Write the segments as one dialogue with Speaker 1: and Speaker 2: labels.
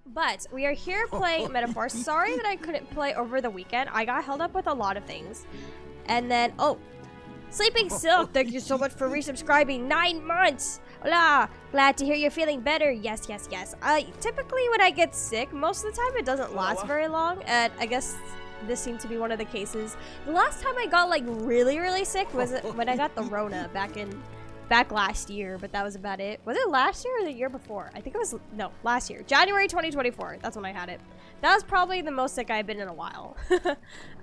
Speaker 1: But we are here playing Metaphor. Sorry that I couldn't play over the weekend. I got held up with a lot of things. And then, oh, Sleeping Silk, thank you so much for resubscribing. 9 months. Hola, glad to hear you're feeling better. Yes, yes, yes. Typically when I get sick, most of the time it doesn't last very long. And I guess this seemed to be one of the cases. The last time I got like really sick was when I got the Rona back last year, but that was about it. Was it last year or the year before? I think it was, no, last year. January 2024. That's when I had it. That was probably the most sick I've been in a while.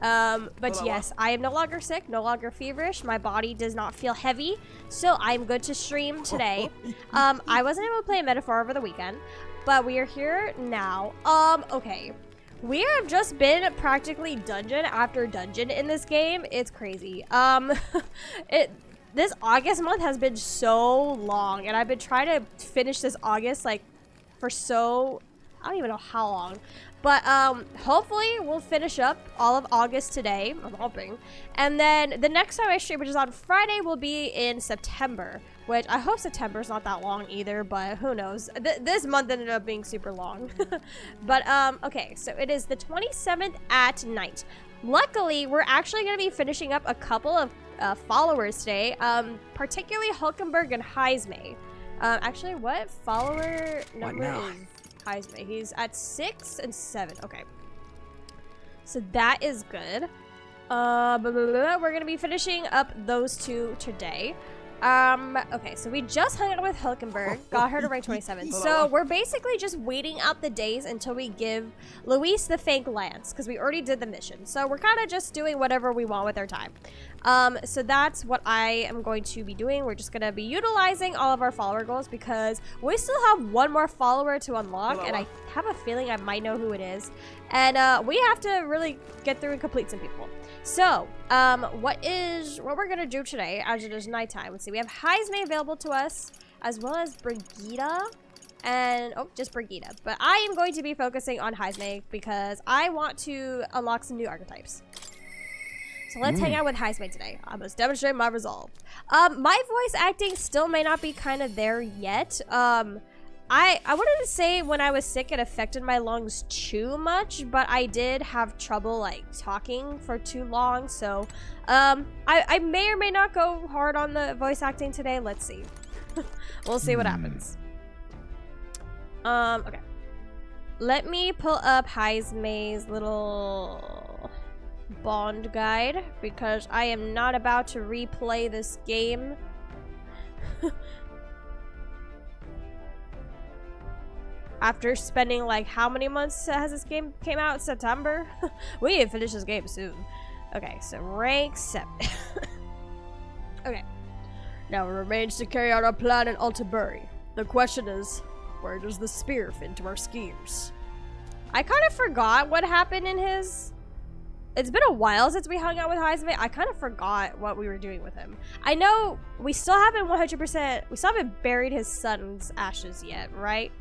Speaker 1: But yes, I am no longer sick, no longer feverish. My body does not feel heavy, so I'm good to stream today. I wasn't able to play a Metaphor over the weekend, but we are here now. Okay. We have just been practically dungeon after dungeon in this game. It's crazy. This August month has been so long, and I've been trying to finish this August like for I don't even know how long. But hopefully we'll finish up all of August today. I'm hoping. And then the next time I stream, which is on Friday, will be in September. Which I hope September's not that long either, but who knows. This month ended up being super long. But okay, so it is the 27th at night. Luckily, we're actually going to be finishing up a couple of followers today, particularly Hulkenberg and Heisme. Actually, what follower number is Heisme? He's at 6 and 7. Okay, so that is good. We're gonna be finishing up those two today. Okay, so we just hung out with Hulkenberg, got her to rank 27. So we're basically just waiting out the days until we give Luis the Fake Lance, because we already did the mission. So we're kind of just doing whatever we want with our time. So that's what I am going to be doing. We're just going to be utilizing all of our follower goals because we still have one more follower to unlock, and I have a feeling I might know who it is. And we have to really get through and complete some people. So, what we're gonna do today, as it is nighttime. Let's see, we have Heisme available to us, as well as Brigitte, and, oh, just Brigitte. But I am going to be focusing on Heisme because I want to unlock some new archetypes. So let's hang out with Heisme today. I must demonstrate my resolve. My voice acting still may not be kind of there yet. I wanted to say when I was sick it affected my lungs too much, but I did have trouble like talking for too long, so I may or may not go hard on the voice acting today. Let's see. We'll see what happens. Okay. Let me pull up Heisme's little bond guide because I am not about to replay this game. After spending like how many months has this game came out? September? We need to finish this game soon. Okay, so rank 7. Okay. Now it remains to carry out our plan in Altabury. The question is, where does the spear fit into our schemes? I kind of forgot what happened in his... It's been a while since we hung out with Heisme. I kind of forgot what we were doing with him. I know we still haven't 100%... We still haven't buried his son's ashes yet, right?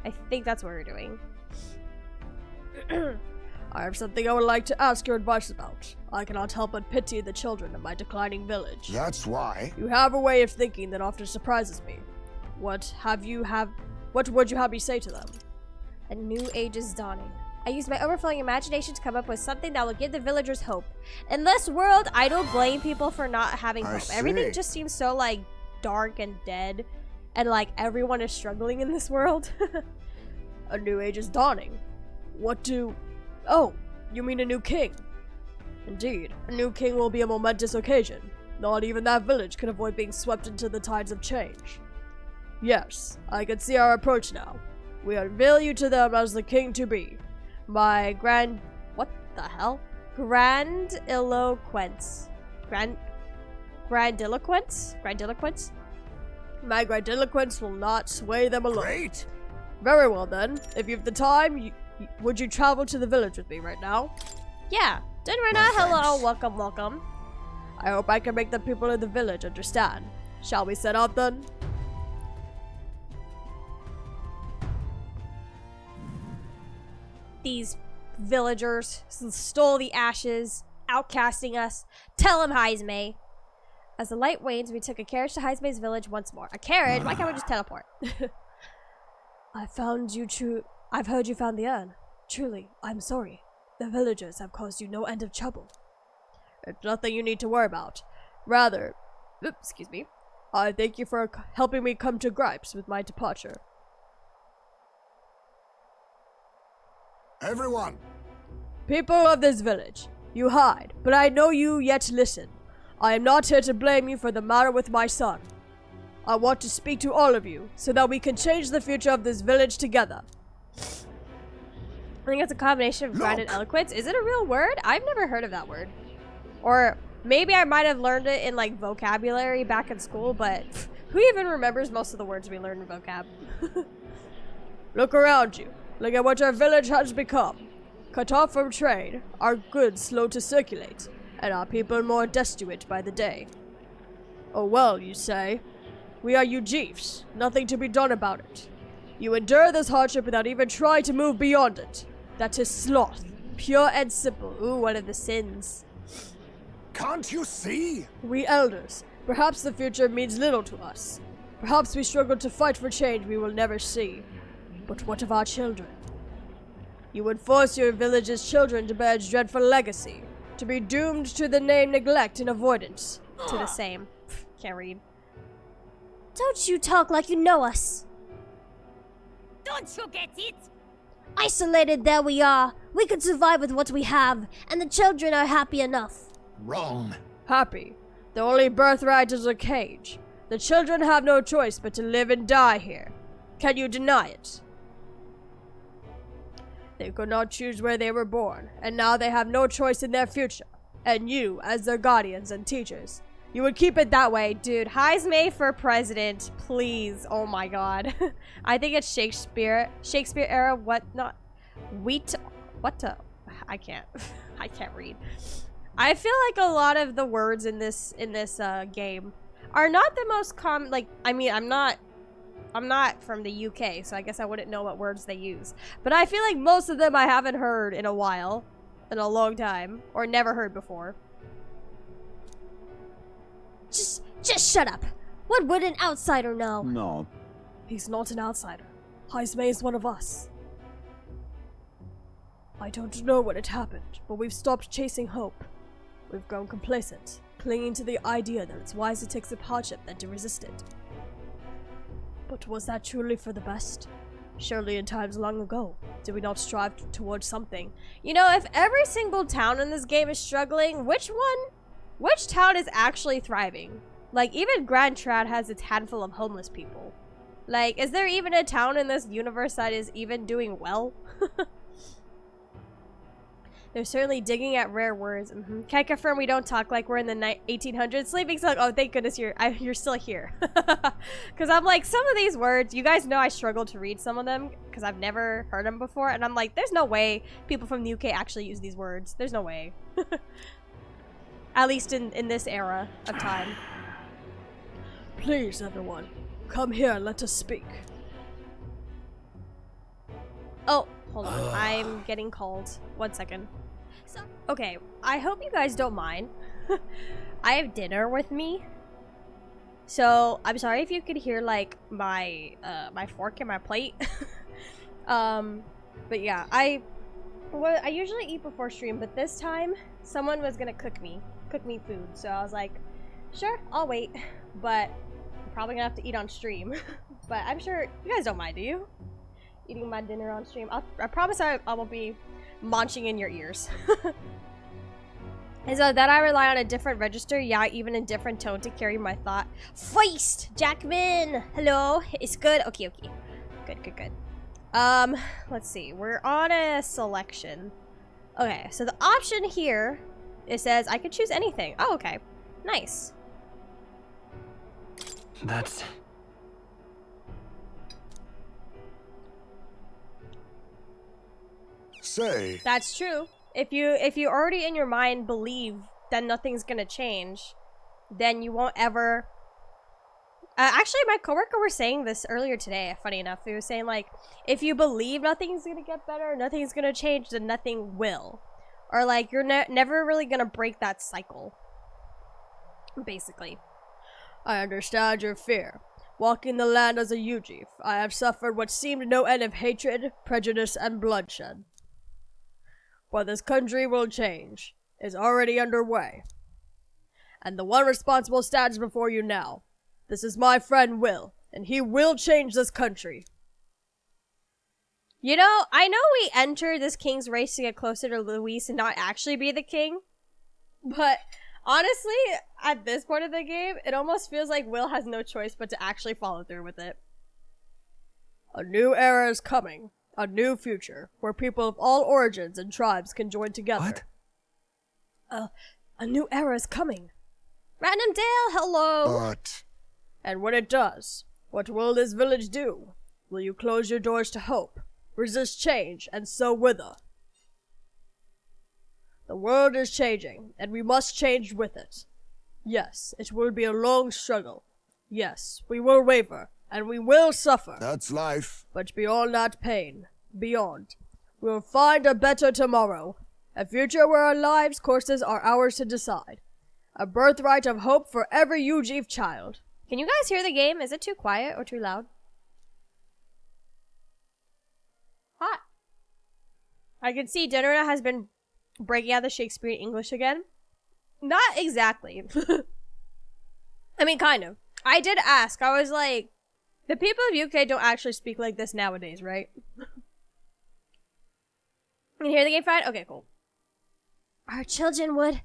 Speaker 1: I think that's what we're doing. I have something I would like to ask your advice about. I cannot help but pity the children of my declining village.
Speaker 2: That's why.
Speaker 1: You have a way of thinking that often surprises me. What would you have me say to them? A new age is dawning. I use my overflowing imagination to come up with something that will give the villagers hope. In this world, I don't blame people for not having hope. Everything just seems so, like, dark and dead. And, like, everyone is struggling in this world. A new age is dawning. Oh, you mean a new king? Indeed, a new king will be a momentous occasion. Not even that village can avoid being swept into the tides of change. Yes, I can see our approach now. We unveil you to them as the king to be. My what the hell? Grandiloquence. Grandiloquence? My grandiloquence will not sway them alone.
Speaker 2: Great!
Speaker 1: Very well then. If you have the time, would you travel to the village with me right now? Yeah. Done right now. Hello. Welcome, welcome. I hope I can make the people in the village understand. Shall we set out then? These villagers stole the ashes, outcasting us. Tell them, Heisme. As the light wanes, we took a carriage to Heisme's village once more. A carriage? Why can't we just teleport? I found you I've heard you found the urn. Truly, I'm sorry. The villagers have caused you no end of trouble. It's nothing you need to worry about. Rather, excuse me, I thank you for helping me come to gripes with my departure.
Speaker 2: Everyone!
Speaker 1: People of this village, you hide, but I know you yet listen. I am not here to blame you for the matter with my son. I want to speak to all of you, so that we can change the future of this village together. I think it's a combination of grind and eloquence. Is it a real word? I've never heard of that word. Or maybe I might have learned it in like vocabulary back in school, but who even remembers most of the words we learned in vocab? Look around you. Look at what our village has become. Cut off from trade, our goods slow to circulate, and our people more destitute by the day. Oh well, you say. We are you Jeeves. Nothing to be done about it. You endure this hardship without even trying to move beyond it. That is sloth. Pure and simple. Ooh, one of the sins.
Speaker 2: Can't you see?
Speaker 1: We elders, perhaps the future means little to us. Perhaps we struggle to fight for change we will never see. But what of our children? You would force your village's children to bear its dreadful legacy, to be doomed to the name neglect and avoidance. To the same. Can't read.
Speaker 3: Don't you talk like you know us.
Speaker 4: Don't you get it?
Speaker 3: Isolated, there we are. We could survive with what we have, and the children are happy enough.
Speaker 2: Wrong.
Speaker 1: Happy. The only birthright is a cage. The children have no choice but to live and die here. Can you deny it? They could not choose where they were born, and now they have no choice in their future. And you, as their guardians and teachers, you would keep it that way. Dude, Heisme for president, please. Oh my god. I think it's Shakespeare era, what not? I can't read. I feel like a lot of the words in this game are not the most common. Like, I mean, I'm not from the UK, so I guess I wouldn't know what words they use. But I feel like most of them I haven't heard in a while, in a long time, or never heard before.
Speaker 3: Just shut up. What would an outsider know?
Speaker 2: No.
Speaker 1: He's not an outsider. Heisme is one of us. I don't know what had happened, but we've stopped chasing hope. We've grown complacent, clinging to the idea that it's wise to take some hardship than to resist it. But was that truly for the best? Surely in times long ago, did we not strive towards something? You know, if every single town in this game is struggling, which town is actually thriving? Like, even Grand Trad has its handful of homeless people. Like, is there even a town in this universe that is even doing well? They're certainly digging at rare words. Can I confirm we don't talk like we're in the 1800s? Sleeping Silk. Oh, thank goodness you're still here. Because I'm like, some of these words, you guys know I struggle to read some of them because I've never heard them before. And I'm like, there's no way people from the UK actually use these words. There's no way. At least in this era of time. Please, everyone. Come here and let us speak. Oh, hold on. I'm getting called. 1 second. So, okay, I hope you guys don't mind. I have dinner with me. So, I'm sorry if you could hear, like, my fork and my plate. But yeah, I usually eat before stream, but this time, someone was gonna cook me food. So I was like, sure, I'll wait. But I'm probably gonna have to eat on stream. But I'm sure you guys don't mind, do you? Eating my dinner on stream. I promise I won't be munching in your ears. And so that I rely on a different register, yeah, even in different tone to carry my thought. Feist! Jackman! Hello? It's good? Okay. Good. Let's see. We're on a selection. Okay, so the option here, it says I could choose anything. Oh, okay. Nice.
Speaker 5: That's...
Speaker 2: Say.
Speaker 1: That's true. If you already in your mind believe that nothing's gonna change, then you won't ever... actually, my coworker was saying this earlier today, funny enough. He was saying, like, if you believe nothing's gonna get better, nothing's gonna change, then nothing will. Or, like, you're never really gonna break that cycle. Basically. I understand your fear. Walking the land as a Yuji, I have suffered what seemed no end of hatred, prejudice, and bloodshed. But this country will change, is already underway. And the one responsible stands before you now. This is my friend Will, and he will change this country. You know, I know we entered this king's race to get closer to Luis and not actually be the king, but honestly, at this point of the game, it almost feels like Will has no choice but to actually follow through with it. A new era is coming. A new future, where people of all origins and tribes can join together.
Speaker 2: What?
Speaker 1: A new era is coming. Random Dale, hello!
Speaker 2: But...
Speaker 1: And when it does, what will this village do? Will you close your doors to hope, resist change, and so wither? The world is changing, and we must change with it. Yes, it will be a long struggle. Yes, we will waver, and we will suffer.
Speaker 2: That's life.
Speaker 1: But beyond that pain, beyond, we will find a better tomorrow. A future where our lives' courses are ours to decide. A birthright of hope for every Yuji child. Can you guys hear the game? Is it too quiet or too loud? Hot. I can see Dinner has been breaking out the Shakespearean English again. Not exactly. I mean, kind of. I did ask. I was like, the people of UK don't actually speak like this nowadays, right? You can hear the game fine? Okay, cool.
Speaker 3: Our children would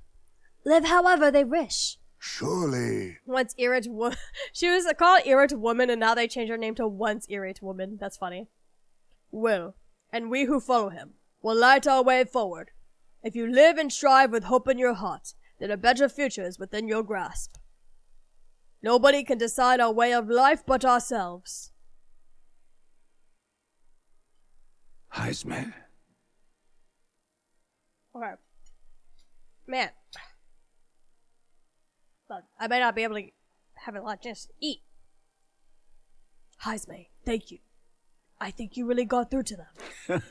Speaker 3: live however they wish.
Speaker 2: Surely.
Speaker 1: Once Irate Woman. She was called Irate Woman, and now they changed her name to Once Irate Woman. That's funny. Will, and we who follow him, will light our way forward. If you live and strive with hope in your heart, then a better future is within your grasp. Nobody can decide our way of life but ourselves.
Speaker 2: Heisman.
Speaker 1: Okay. Man. Look, I might not be able to have a lot of chance to eat. Heisman, thank you. I think you really got through to them.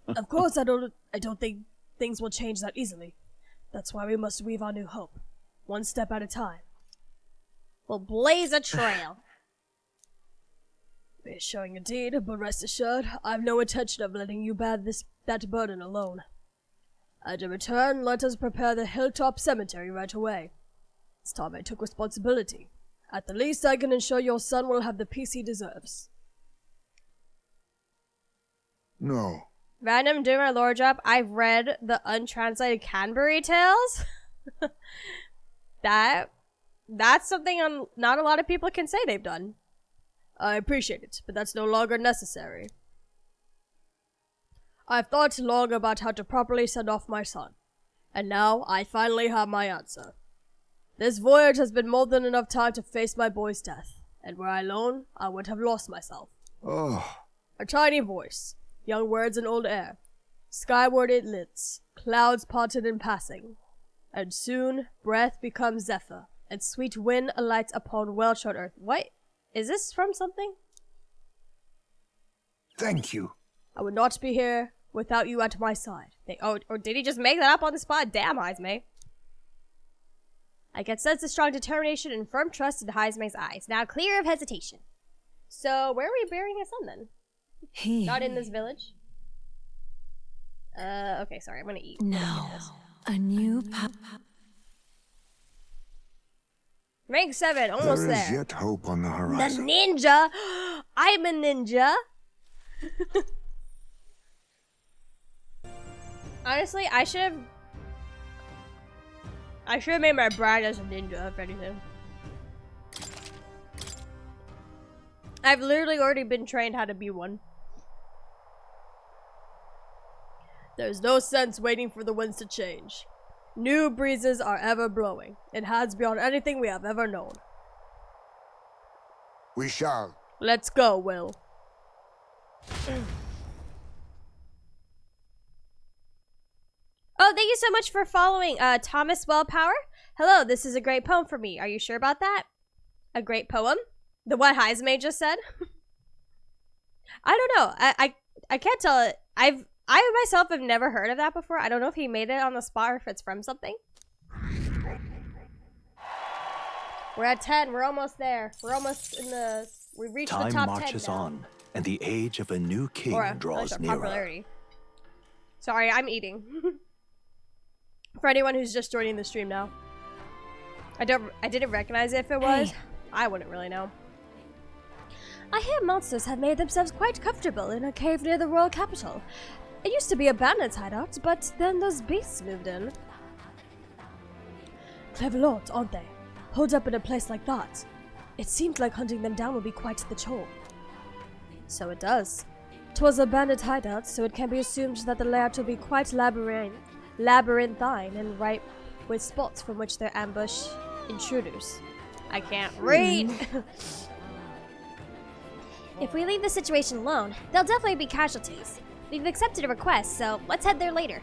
Speaker 1: Of course, I don't think things will change that easily. That's why we must weave our new hope, one step at a time. We'll blaze a trail. Reassuring indeed, but rest assured, I've no intention of letting you bear that burden alone. And in return, let us prepare the hilltop cemetery right away. It's time I took responsibility. At the least, I can ensure your son will have the peace he deserves.
Speaker 2: No.
Speaker 1: Random doing my lore drop. I've read the untranslated Canterbury Tales. That's something not a lot of people can say they've done. I appreciate it, but that's no longer necessary. I've thought long about how to properly send off my son, and now I finally have my answer. This voyage has been more than enough time to face my boy's death, and were I alone, I would have lost myself.
Speaker 2: Oh.
Speaker 1: A tiny voice, young words in old air. Skyward it lifts, clouds parted in passing, and soon breath becomes zephyr, and sweet wind alights upon well-trod earth. What? Is this from something?
Speaker 2: Thank you.
Speaker 1: I would not be here without you at my side. Or did he just make that up on the spot? Damn, Heismay. I can sense a strong determination and firm trust in Heismay's eyes, now clear of hesitation. So, where are we burying his son then? Not in this village? Okay, sorry, I'm gonna eat.
Speaker 5: No. A new
Speaker 1: Rank 7, almost
Speaker 2: There is
Speaker 1: there.
Speaker 2: yet hope on the
Speaker 1: The
Speaker 2: horizon.
Speaker 1: ninja! I'm a ninja! Honestly, I should have made my bride as a ninja, if anything. I've literally already been trained how to be one. There's no sense waiting for the winds to change. New breezes are ever blowing. It has beyond anything we have ever known.
Speaker 2: We shall.
Speaker 1: Let's go, Will. Oh, thank you so much for following, Thomas Wellpower. Hello, this is a great poem for me. Are you sure about that? A great poem? The one Heismay just said? I don't know. I can't tell it. I myself have never heard of that before. I don't know if he made it on the spot or if it's from something. We're at 10. We're almost there. We're almost in the We reached the
Speaker 6: Time
Speaker 1: top 10
Speaker 6: marches
Speaker 1: now.
Speaker 6: on, and the age of a new king
Speaker 1: Or at
Speaker 6: draws
Speaker 1: least our
Speaker 6: nearer.
Speaker 1: popularity. Sorry, I'm eating. For anyone who's just joining the stream now. I didn't recognize it if it was.
Speaker 3: Hey.
Speaker 1: I wouldn't really know.
Speaker 3: I hear monsters have made themselves quite comfortable in a cave near the royal capital. It used to be a bandit's hideout, but then those beasts moved in. Clever lords, aren't they? Holed up in a place like that. It seemed like hunting them down would be quite the chore. So it does. 'Twas a bandit hideout, so it can be assumed that the layout will be quite labyrinthine and ripe with spots from which they ambush intruders.
Speaker 1: I can't read.
Speaker 3: If we leave the situation alone, there'll definitely be casualties. We've accepted a request, so let's head there later.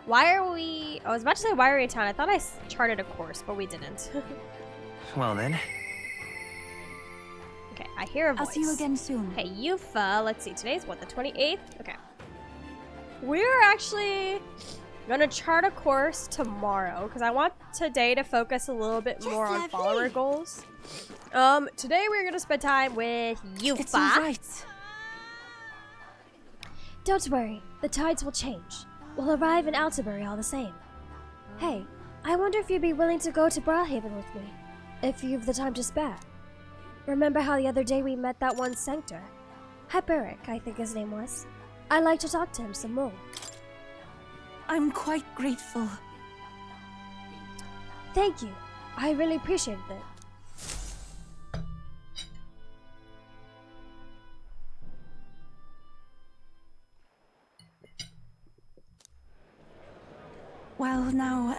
Speaker 1: Why are we... I was about to say why are we in town. I thought I charted a course, but we didn't.
Speaker 7: Well then.
Speaker 1: Okay, I hear a voice.
Speaker 5: I'll see you again soon.
Speaker 1: Hey, Yufa. Let's see. Today's what, the 28th? Okay. We're actually gonna chart a course tomorrow because I want today to focus a little bit more on follower goals. Today we're gonna spend time with Yufa.
Speaker 5: It's all right.
Speaker 3: Don't worry, the tides will change. We'll arrive in Altabury all the same. Hey, I wonder if you'd be willing to go to Brawlhaven with me, if you've the time to spare. Remember how the other day we met that one Sanctor? Hyperic, I think his name was. I'd like to talk to him some more.
Speaker 5: I'm quite grateful.
Speaker 3: Thank you. I really appreciated it.
Speaker 5: Well, now,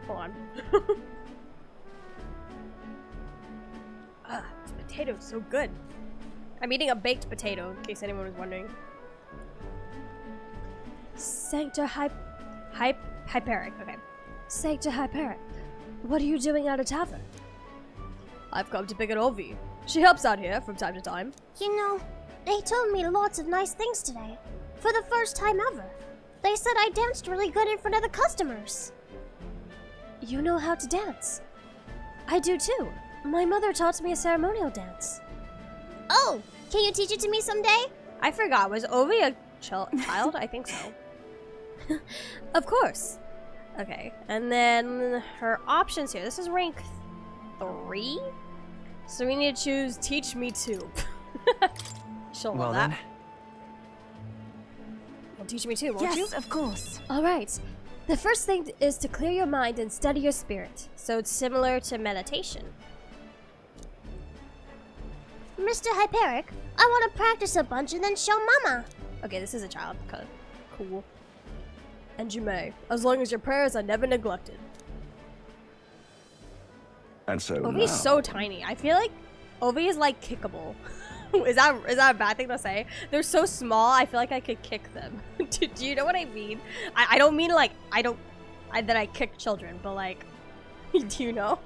Speaker 1: Hold on. This potato's so good. I'm eating a baked potato, in case anyone was wondering.
Speaker 3: Sanctor
Speaker 1: Hyperic, okay.
Speaker 3: Sanctor Hyperic. What are you doing at a tavern?
Speaker 1: I've come to pick an Ovi. She helps out here from time to time.
Speaker 3: You know, they told me lots of nice things today. For the first time ever. They said I danced really good in front of the customers. You know how to dance? I do too. My mother taught me a ceremonial dance. Oh, can you teach it to me someday?
Speaker 1: I forgot, was Ovi a child? I think so.
Speaker 3: Of course.
Speaker 1: Okay, and then her options here. This is rank 3? So we need to choose Teach Me Too. She'll
Speaker 7: Well
Speaker 1: love that.
Speaker 7: then.
Speaker 1: Well, teach me too, won't you?
Speaker 5: yes, of course.
Speaker 3: All right. The first thing is to clear your mind and steady your spirit.
Speaker 1: So it's similar to meditation.
Speaker 3: Mr. Hyperic, I want to practice a bunch and then show Mama.
Speaker 1: Okay, this is a child. Okay, cool.
Speaker 8: And you may, as long as your prayers are never neglected.
Speaker 2: And so now,
Speaker 1: Ovi's so tiny. I feel like Ovi is like kickable. is that a bad thing to say? They're so small. I feel like I could kick them. Do you know what I mean? I don't mean like that I kick children, but like, do you know?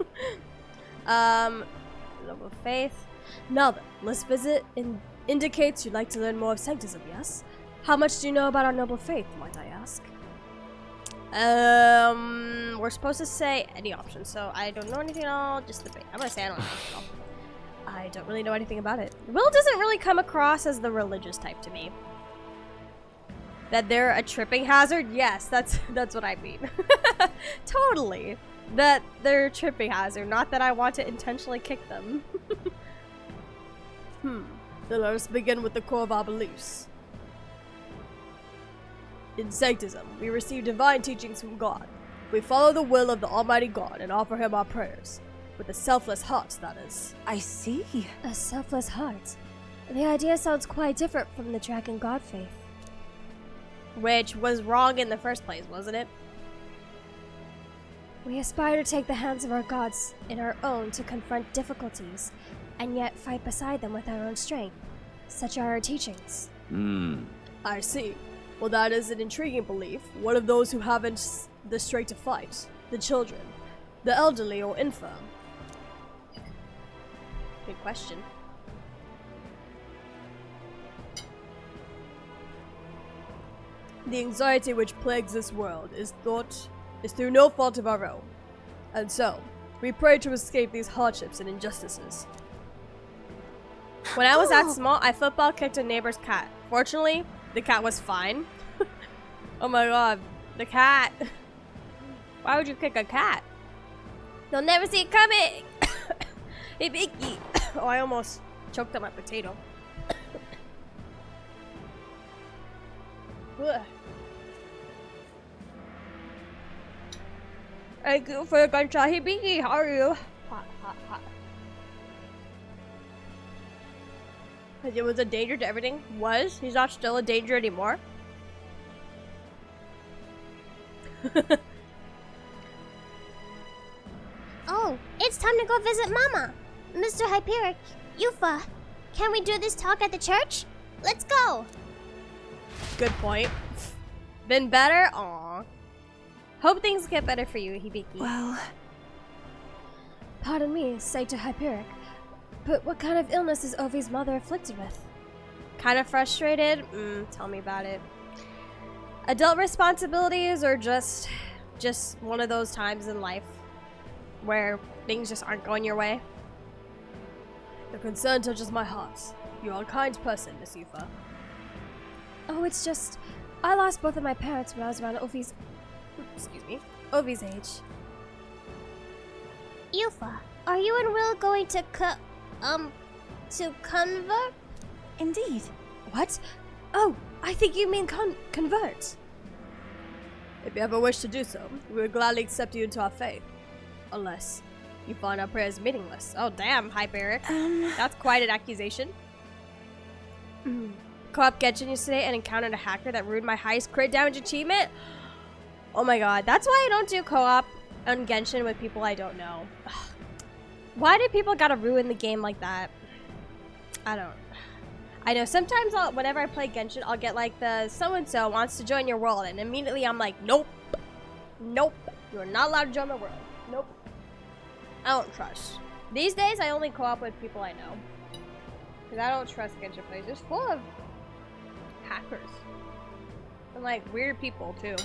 Speaker 1: Noble faith.
Speaker 8: Now then, this visit indicates you'd like to learn more of Sanctism, yes? How much do you know about our noble faith, might I ask?
Speaker 1: We're supposed to say any option, so I don't know anything at all. Just the faith. I'm gonna say I don't know anything at all. I don't really know anything about it. Will doesn't really come across as the religious type to me. That they're a tripping hazard? Yes, that's what I mean. Totally. That they're a tripping hazard, not that I want to intentionally kick them.
Speaker 8: Then let us begin with the core of our beliefs. In Sanctism, we receive divine teachings from God. We follow the will of the Almighty God and offer Him our prayers. With a selfless heart, that is.
Speaker 5: I see.
Speaker 3: A selfless heart. The idea sounds quite different from the Dragon God faith.
Speaker 1: Which was wrong in the first place, wasn't it?
Speaker 3: We aspire to take the hands of our gods in our own to confront difficulties, and yet fight beside them with our own strength. Such are our teachings.
Speaker 8: I see. Well, that is an intriguing belief. What of those who haven't the strength to fight? The children, the elderly or infirm?
Speaker 1: Good question.
Speaker 8: The anxiety which plagues this world is through no fault of our own. And so, We pray to escape these hardships and injustices.
Speaker 1: When I was that small, I football kicked a neighbor's cat. Fortunately, the cat was fine. Oh my god, the cat. Why would you kick a cat? They'll never see it coming. Hey, Vicky. Oh, I almost choked on my potato. Ugh. Thank you for your gunshot. Hey, Vicky, how are you? Hot, hot, hot. It was a danger to everything. Was? He's not still a danger anymore.
Speaker 7: Oh, it's time to go visit Mama. Mr. Hyperic, Yufa, can we do this talk at the church? Let's go.
Speaker 1: Good point. Been better? Aww. Hope things get better for you, Hibiki.
Speaker 5: Well,
Speaker 3: Pardon me, Sanctor Hyperic, but what kind of illness is Ovi's mother afflicted with?
Speaker 1: Kind of frustrated? Tell me about it. Adult responsibilities or just one of those times in life where things just aren't going your way?
Speaker 8: The concern touches my heart. You are a kind person, Miss Yufa.
Speaker 3: Oh, it's just... I lost both of my parents when I was around Ovi's... Excuse me. Ovi's age.
Speaker 7: Yufa, are you and Will going to convert?
Speaker 5: indeed.
Speaker 3: What? Oh, I think you mean convert.
Speaker 8: If you ever wish to do so, we would gladly accept you into our faith. Unless you find our prayers meaningless.
Speaker 1: Oh, damn, Hyperic. That's quite an accusation. Co-op Genshin yesterday and encountered a hacker that ruined my highest crit damage achievement. Oh my god, that's why I don't do co-op on Genshin with people I don't know. Why do people gotta ruin the game like that? I know sometimes whenever I play Genshin, I'll get like the so-and-so wants to join your world, and immediately I'm like, nope. Nope. You're not allowed to join my world. Nope. I don't trust. These days, I only co-op with people I know. Because I don't trust Genshin players. It's full of hackers. And like weird people too.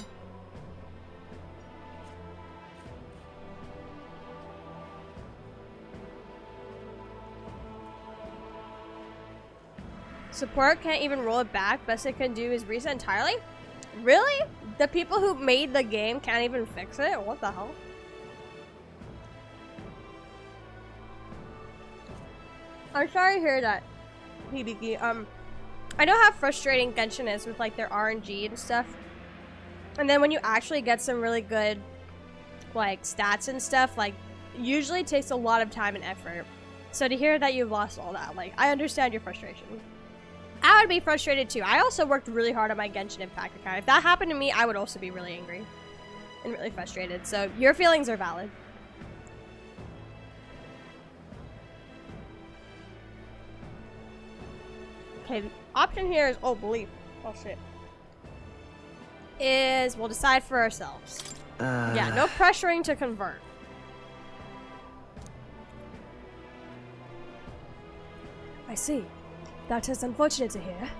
Speaker 1: Support can't even roll it back. Best it can do is reset entirely? Really? The people who made the game can't even fix it? What the hell? I'm sorry to hear that, Hibiki. I know how frustrating Genshin is with like their RNG and stuff. And then when you actually get some really good like stats and stuff, like usually takes a lot of time and effort. So to hear that you've lost all that, like I understand your frustration. I would be frustrated too. I also worked really hard on my Genshin Impact account. If that happened to me, I would also be really angry and really frustrated. So your feelings are valid. Okay, the option here is, oh, belief. Oh, shit. Is we'll decide for ourselves. Yeah, no pressuring to convert.
Speaker 3: I see. That is unfortunate to hear.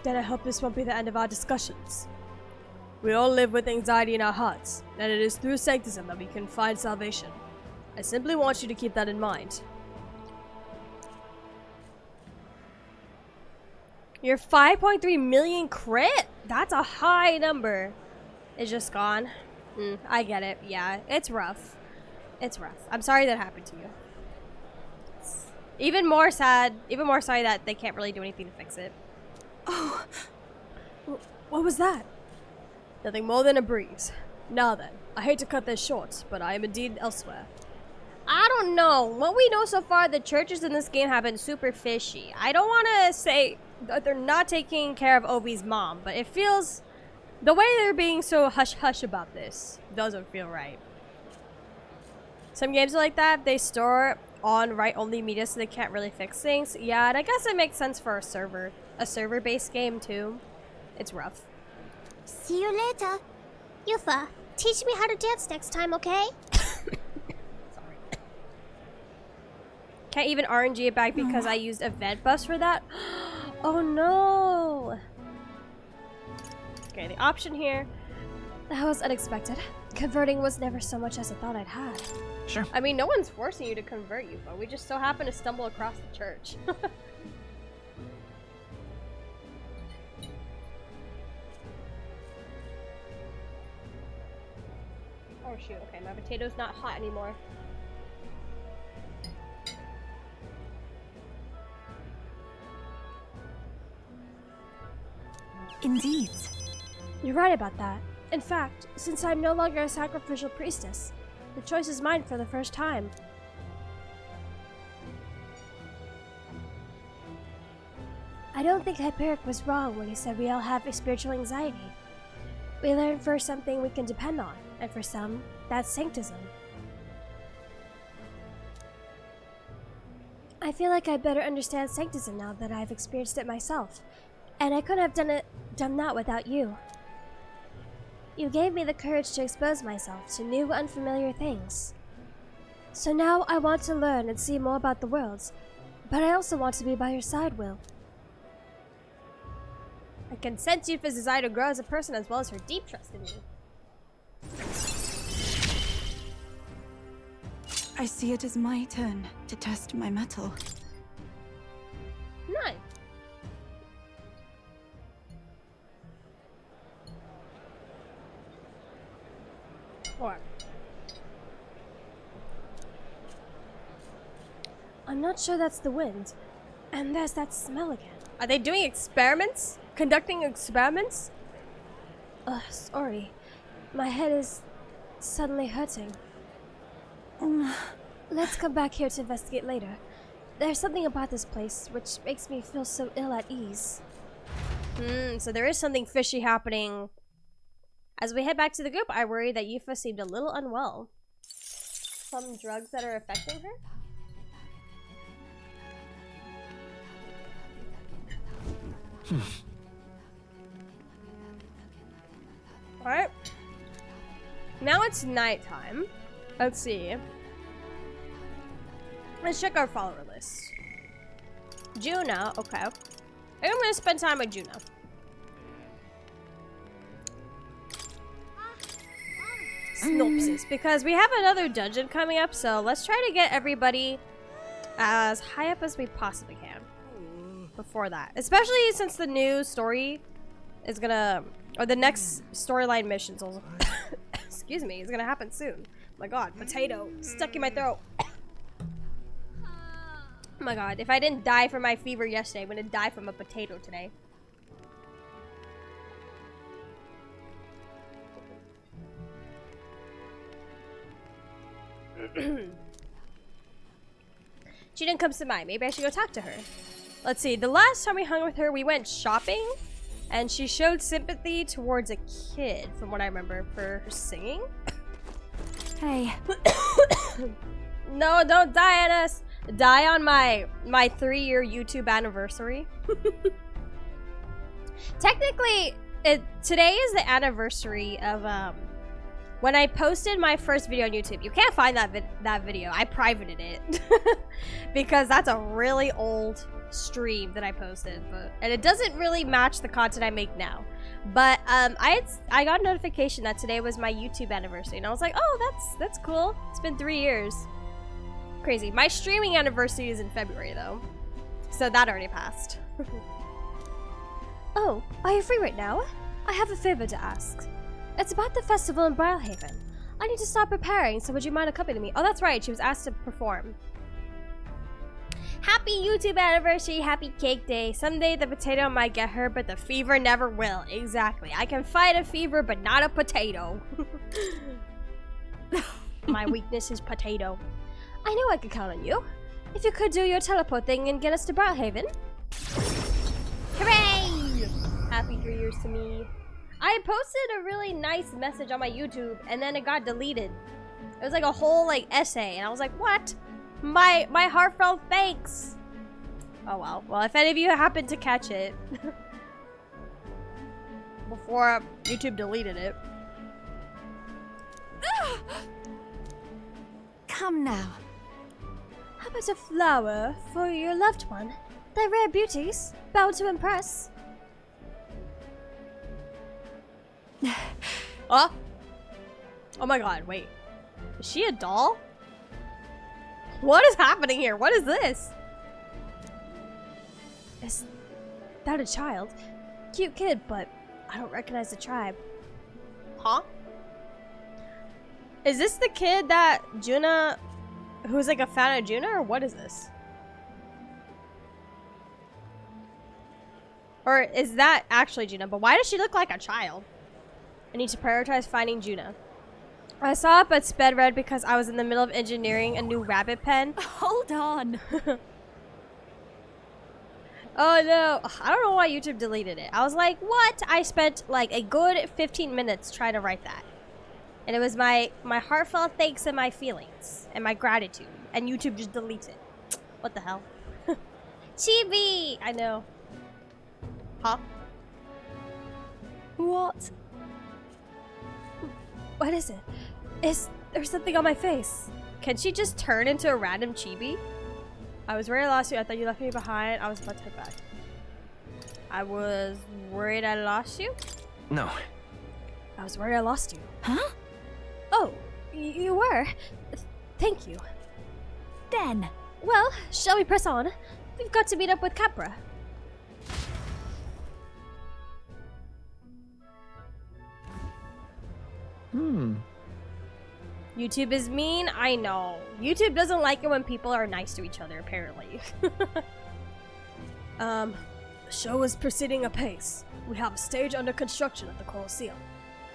Speaker 3: Then I hope this won't be the end of our discussions.
Speaker 8: We all live with anxiety in our hearts, and it is through sanctism that we can find salvation. I simply want you to keep that in mind.
Speaker 1: Your 5.3 million crit? That's a high number. It's just gone. I get it. Yeah, it's rough. It's rough. I'm sorry that happened to you. Even more sad, even more sorry that they can't really do anything to fix it.
Speaker 3: Oh, what was that?
Speaker 8: Nothing more than a breeze. Now then, I hate to cut this short, but I am indeed elsewhere.
Speaker 1: I don't know. What we know so far, the churches in this game have been super fishy. I don't want to say that they're not taking care of Ovi's mom, but it feels... The way they're being so hush-hush about this doesn't feel right. Some games are like that. They store on write-only media so they can't really fix things. Yeah, and I guess it makes sense for a server-based game too. It's rough.
Speaker 7: See you later. Yufa, teach me how to dance next time, okay?
Speaker 1: Sorry. Can't even RNG it back because I used event bus for that? Oh no! Okay, the option here
Speaker 3: That was unexpected. Converting was never so much as I thought I'd had.
Speaker 9: Sure.
Speaker 1: I mean, no one's forcing you to convert you, but we just so happen to stumble across the church. Oh shoot, okay, my potato's not hot anymore.
Speaker 5: Indeed.
Speaker 3: You're right about that. In fact, since I'm no longer a sacrificial priestess, the choice is mine for the first time. I don't think Hyperic was wrong when he said we all have spiritual anxiety. We learn for something we can depend on, and for some, that's sanctism. I feel like I better understand sanctism now that I've experienced it myself, and I couldn't have done that without you. You gave me the courage to expose myself to new, unfamiliar things. So now I want to learn and see more about the world, but I also want to be by your side, Will.
Speaker 1: I can sense Yufa's desire to grow as a person as well as her deep trust in you.
Speaker 5: I see it as my turn to test my mettle.
Speaker 1: Nice. Or
Speaker 3: I'm not sure that's the wind, and there's that smell again.
Speaker 1: are they doing experiments? Conducting experiments?
Speaker 3: Sorry. My head is suddenly hurting. Let's come back here to investigate later. There's something about this place which makes me feel so ill at ease.
Speaker 1: So there is something fishy happening. As we head back to the group, I worry that Yufa seemed a little unwell. Some drugs that are affecting her? Alright. Now it's nighttime. Let's see. Let's check our follower list. Juna, okay. I think I'm gonna spend time with Juna. Synopsis, because we have another dungeon coming up, so let's try to get everybody as high up as we possibly can before that. Especially since the new story is gonna, or the next storyline missions also, excuse me, is gonna happen soon. Oh my god, potato stuck in my throat. Oh my god, if I didn't die from my fever yesterday, I'm gonna die from a potato today. She didn't come to mind. Maybe I should go talk to her. Let's see. The last time we hung with her, we went shopping, and she showed sympathy towards a kid, from what I remember, for her singing.
Speaker 5: Hey.
Speaker 1: No, don't die on us. Die on my 3-year YouTube anniversary. Technically, today is the anniversary of when I posted my first video on YouTube. You can't find that video. I privated it because that's a really old stream that I posted, and it doesn't really match the content I make now. But I got a notification that today was my YouTube anniversary, and I was like, oh, that's cool. It's been 3 years. Crazy. My streaming anniversary is in February though, so that already passed.
Speaker 3: Oh, are you free right now? I have a favor to ask. It's about the festival in Briarhaven. I need to start preparing, so would you mind accompanying me? Oh, that's right. She was asked to perform.
Speaker 1: Happy YouTube anniversary, happy cake day. Someday the potato might get her, but the fever never will. Exactly. I can fight a fever, but not a potato. My weakness is potato.
Speaker 3: I knew I could count on you. If you could do your teleport thing and get us to Briarhaven.
Speaker 1: Hooray! Happy 3 years to me. I posted a really nice message on my YouTube, and then it got deleted. It was like a whole essay, and I was like, what? My heartfelt thanks. Oh well. Well, if any of you happen to catch it before YouTube deleted it.
Speaker 5: Come now.
Speaker 3: How about a flower for your loved one? They're rare beauties, bound to impress.
Speaker 1: Oh! Oh my god, wait. Is she a doll? What is happening here? What is this?
Speaker 3: Is that a child? Cute kid, but I don't recognize the tribe.
Speaker 1: Huh? Is this the kid that Juna, who's like a fan of Juna, or what is this? Or is that actually Juna? But why does she look like a child? I need to prioritize finding Juna. I saw it but sped read because I was in the middle of engineering a new rabbit pen.
Speaker 5: Hold on.
Speaker 1: Oh no, I don't know why YouTube deleted it. I was like, what? I spent like a good 15 minutes trying to write that. And it was my heartfelt thanks and my feelings and my gratitude. And YouTube just deletes it. What the hell? Chibi! I know. Huh?
Speaker 3: What? What is it? Is there something on my face?
Speaker 1: Can she just turn into a random chibi? I was worried I lost you. I thought you left me behind. I was about to head back. I was worried I lost you?
Speaker 6: No.
Speaker 3: I was worried I lost you.
Speaker 5: Huh?
Speaker 3: Oh, you were. Thank you.
Speaker 5: Den.
Speaker 3: Well, shall we press on? We've got to meet up with Capra.
Speaker 1: YouTube is mean? I know. YouTube doesn't like it when people are nice to each other, apparently.
Speaker 8: The show is proceeding apace. We have a stage under construction at the Colosseum.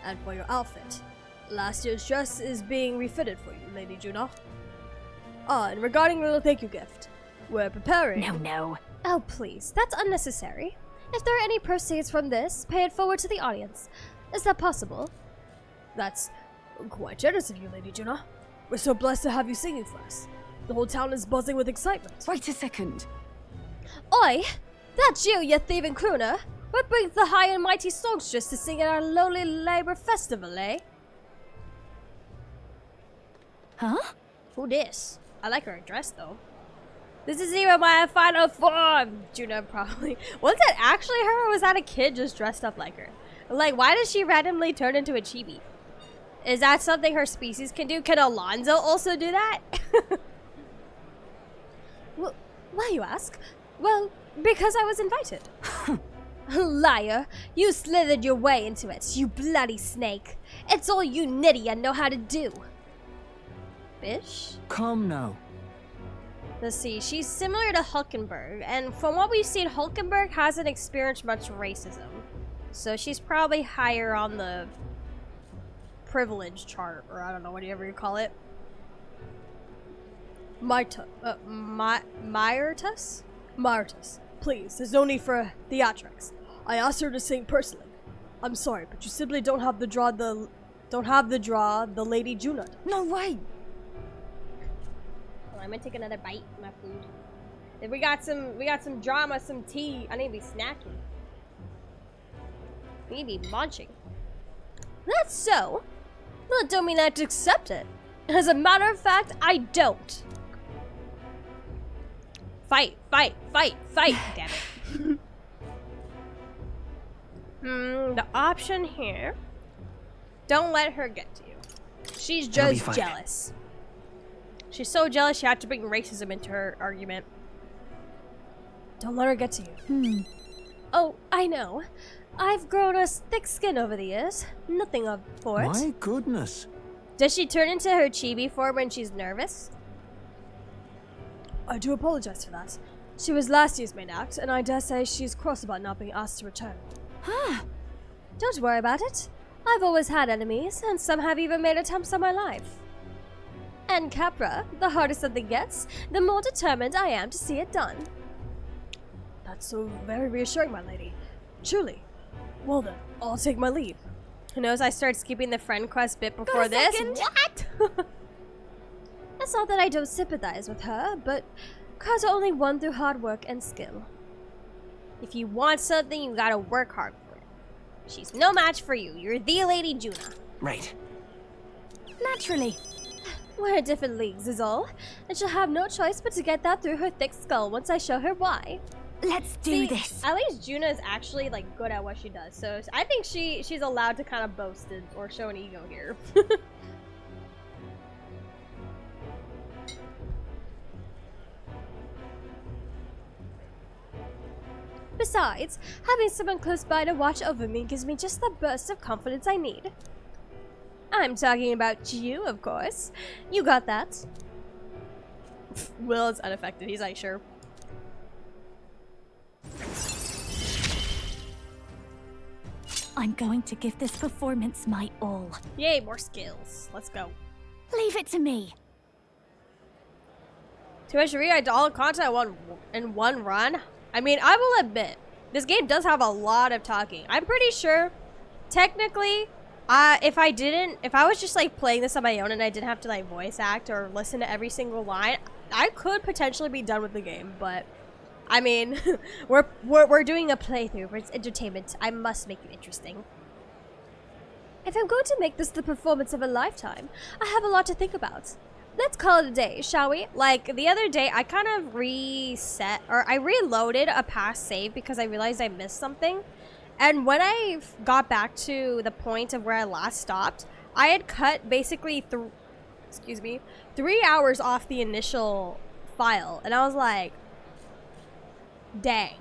Speaker 8: And for your outfit, last year's dress is being refitted for you, Lady Juna. And regarding the little thank you gift, we're preparing...
Speaker 5: No.
Speaker 3: Oh, please. That's unnecessary. If there are any proceeds from this, pay it forward to the audience. Is that possible?
Speaker 8: That's quite generous of you, Lady Juna. We're so blessed to have you singing for us. The whole town is buzzing with excitement.
Speaker 5: Wait a second.
Speaker 3: Oi! That's you thieving crooner! What brings the high and mighty songstress to sing at our lowly labor festival, eh?
Speaker 5: Huh?
Speaker 1: Who this? I like her dress, though. This is even my final form! Juna probably. Was that actually her, or was that a kid just dressed up like her? Like, why does she randomly turn into a chibi? Is that something her species can do? Can Alonzo also do that?
Speaker 3: Well, why you ask? Well, because I was invited. Liar! You slithered your way into it, you bloody snake. It's all you Nydia know how to do.
Speaker 1: Bish?
Speaker 9: Come now.
Speaker 1: Let's see, she's similar to Hulkenberg, and from what we've seen, Hulkenberg hasn't experienced much racism. So she's probably higher on the privilege chart, or I don't know, whatever you call it.
Speaker 8: Myrtus? Myrtus, please, there's no need for theatrics. I asked her to sing personally. I'm sorry, but you simply don't have the draw the Lady Juna does.
Speaker 5: No way.
Speaker 1: Well, I'm gonna take another bite of my food. Then we got some drama, some tea. I need to be snacking. We need to be munching.
Speaker 3: That's so. That don't mean I have to accept it. As a matter of fact, I don't.
Speaker 1: Fight, damn it. The option here. Don't let her get to you. She's
Speaker 6: That'll be
Speaker 1: just
Speaker 6: fine.
Speaker 1: jealous. She's so jealous she had to bring racism into her argument.
Speaker 3: Don't let her get to you. Oh, I know. I've grown a thick skin over the years. Nothing of for it.
Speaker 9: My goodness.
Speaker 1: Does she turn into her chibi form when she's nervous?
Speaker 8: I do apologize for that. She was last year's main act, and I dare say she's cross about not being asked to return.
Speaker 3: Don't worry about it. I've always had enemies, and some have even made attempts on my life. And Capra, the harder something gets, the more determined I am to see it done.
Speaker 8: That's so very reassuring, my lady. Truly. Well then, I'll take my leave.
Speaker 1: Who knows, I started skipping the friend quest bit before this. What?
Speaker 3: It's not that I don't sympathize with her, but cards are only won through hard work and skill.
Speaker 1: If you want something, you gotta work hard for it. She's no match for you. You're the Lady Juna.
Speaker 6: Right.
Speaker 3: Naturally. We're in different leagues is all, and she'll have no choice but to get that through her thick skull once I show her why.
Speaker 4: Let's do
Speaker 1: See,
Speaker 4: this.
Speaker 1: At least Juna is actually like good at what she does, so I think she's allowed to kind of boast it or show an ego here.
Speaker 3: Besides, having someone close by to watch over me gives me just the burst of confidence I need. I'm talking about you, of course. You got that.
Speaker 1: Will is unaffected. He's like, sure.
Speaker 4: I'm going to give this performance my all.
Speaker 1: Yay, more skills. Let's go.
Speaker 4: Leave it to me.
Speaker 1: To ensure I did all the content in one run. I mean, I will admit, this game does have a lot of talking. I'm pretty sure, technically, if I was just like playing this on my own and I didn't have to like voice act or listen to every single line, I could potentially be done with the game. But I mean, we're doing a playthrough for its entertainment. I must make it interesting.
Speaker 3: If I'm going to make this the performance of a lifetime, I have a lot to think about. Let's call it a day, shall we?
Speaker 1: Like the other day, I kind of I reloaded a past save because I realized I missed something. And when I got back to the point of where I last stopped, I had cut basically 3 hours off the initial file. And I was like, dang.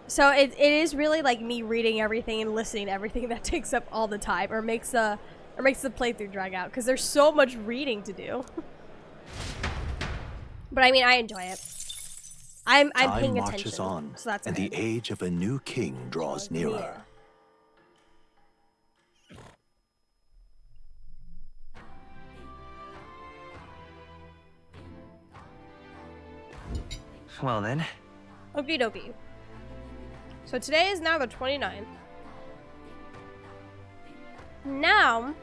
Speaker 1: So it is really like me reading everything and listening to everything that takes up all the time or makes the playthrough drag out because there's so much reading to do. But I mean, I enjoy it. I'm paying
Speaker 6: Time
Speaker 1: attention.
Speaker 6: marches on,
Speaker 1: So that's
Speaker 6: and
Speaker 1: good.
Speaker 6: the age of a new king draws nearer.
Speaker 9: Well then.
Speaker 1: Okie dokie. So today is now the 29th. Now,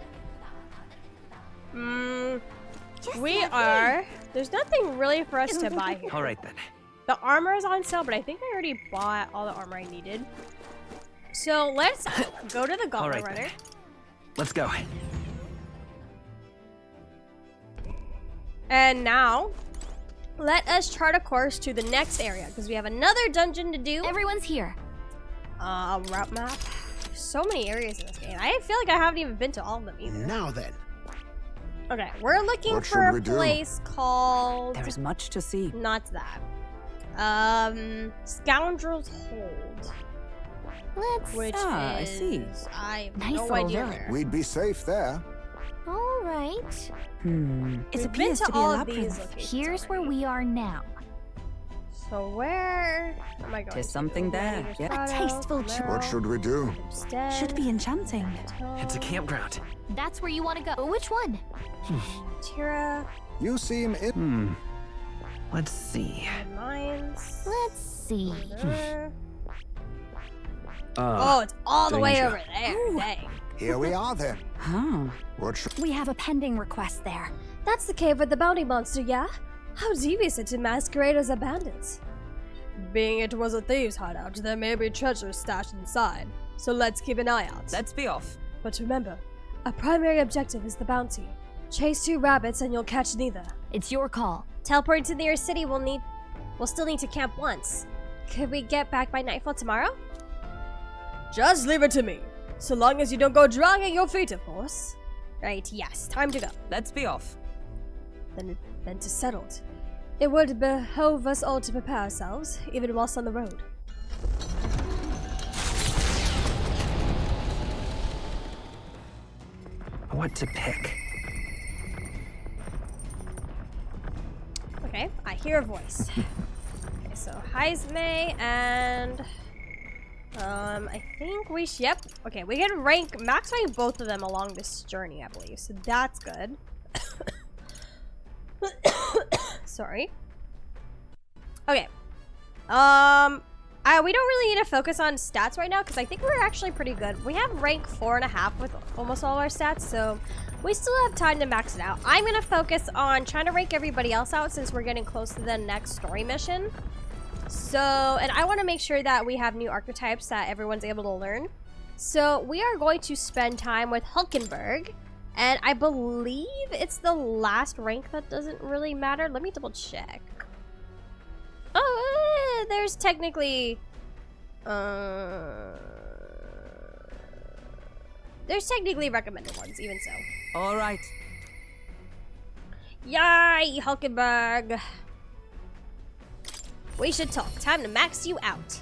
Speaker 1: there's nothing really for us to buy here.
Speaker 9: All right then.
Speaker 1: The armor is on sale, but I think I already bought all the armor I needed. So let's go to the
Speaker 9: All
Speaker 1: Gauntlet
Speaker 9: right
Speaker 1: Runner.
Speaker 9: then. Let's go.
Speaker 1: And now, let us chart a course to the next area because we have another dungeon to do.
Speaker 4: Everyone's here.
Speaker 1: Route map. So many areas in this game. I feel like I haven't even been to all of them either.
Speaker 2: Now then.
Speaker 1: Okay, we're looking
Speaker 2: What
Speaker 1: for
Speaker 2: should
Speaker 1: a
Speaker 2: we do?
Speaker 1: place called.
Speaker 5: There's much to see.
Speaker 1: Not that. Scoundrel's Hold.
Speaker 4: Let's.
Speaker 1: Which
Speaker 5: I
Speaker 1: is.
Speaker 5: see.
Speaker 1: I have
Speaker 4: Nice
Speaker 1: no
Speaker 4: little
Speaker 1: idea
Speaker 4: village.
Speaker 1: where.
Speaker 2: We'd be safe there.
Speaker 4: All right.
Speaker 5: It
Speaker 1: We've been
Speaker 5: appears
Speaker 1: to
Speaker 5: to be a
Speaker 1: all of these
Speaker 5: labyrinth.
Speaker 1: locations.
Speaker 4: Here's where
Speaker 1: already.
Speaker 4: we are now.
Speaker 1: So where am I going?
Speaker 5: There's
Speaker 1: to?
Speaker 5: something there,
Speaker 1: Gladiator's
Speaker 5: yeah.
Speaker 1: Grotto,
Speaker 4: tasteful choice.
Speaker 2: What should we do?
Speaker 1: Homestead,
Speaker 5: Should be enchanting.
Speaker 9: It's a campground.
Speaker 4: That's where you want to go. Which one?
Speaker 1: Tira,
Speaker 2: You seem in.
Speaker 9: Let's see.
Speaker 1: Mines.
Speaker 4: Let's see.
Speaker 1: Oh, it's all the way
Speaker 9: danger.
Speaker 1: over there. Dang.
Speaker 2: Here we are then.
Speaker 5: Huh.
Speaker 2: What should
Speaker 4: We have a pending request there.
Speaker 3: That's the cave with the bounty monster, yeah? How devious it to masquerade as a bandit.
Speaker 8: Being it was a thieves' hideout, there may be treasure stashed inside, so let's keep an eye out.
Speaker 5: Let's be off.
Speaker 3: But remember, our primary objective is the bounty. Chase 2 rabbits and you'll catch neither.
Speaker 4: It's your call.
Speaker 1: Teleporting to the nearest city, we'll still need to camp once. Could we get back by nightfall tomorrow?
Speaker 8: Just leave it to me, so long as you don't go dragging your feet, of course.
Speaker 1: Right, yes. Time to go.
Speaker 5: Let's be off.
Speaker 3: Then to settled. It would behove us all to prepare ourselves, even whilst on the road.
Speaker 9: What to pick?
Speaker 1: Okay, I hear a voice. Okay, so Heisme and I think yep. Okay, we can max rank both of them along this journey, I believe. So that's good. Sorry. Okay. We don't really need to focus on stats right now because I think we're actually pretty good. We have rank 4.5 with almost all our stats, so we still have time to max it out. I'm gonna focus on trying to rank everybody else out since we're getting close to the next story mission. So, and I want to make sure that we have new archetypes that everyone's able to learn. So we are going to spend time with Hulkenberg. And I believe it's the last rank that doesn't really matter. Let me double check. Oh, there's technically recommended ones, even so.
Speaker 10: All right.
Speaker 1: Yay, Hulkenberg. We should talk. Time to max you out.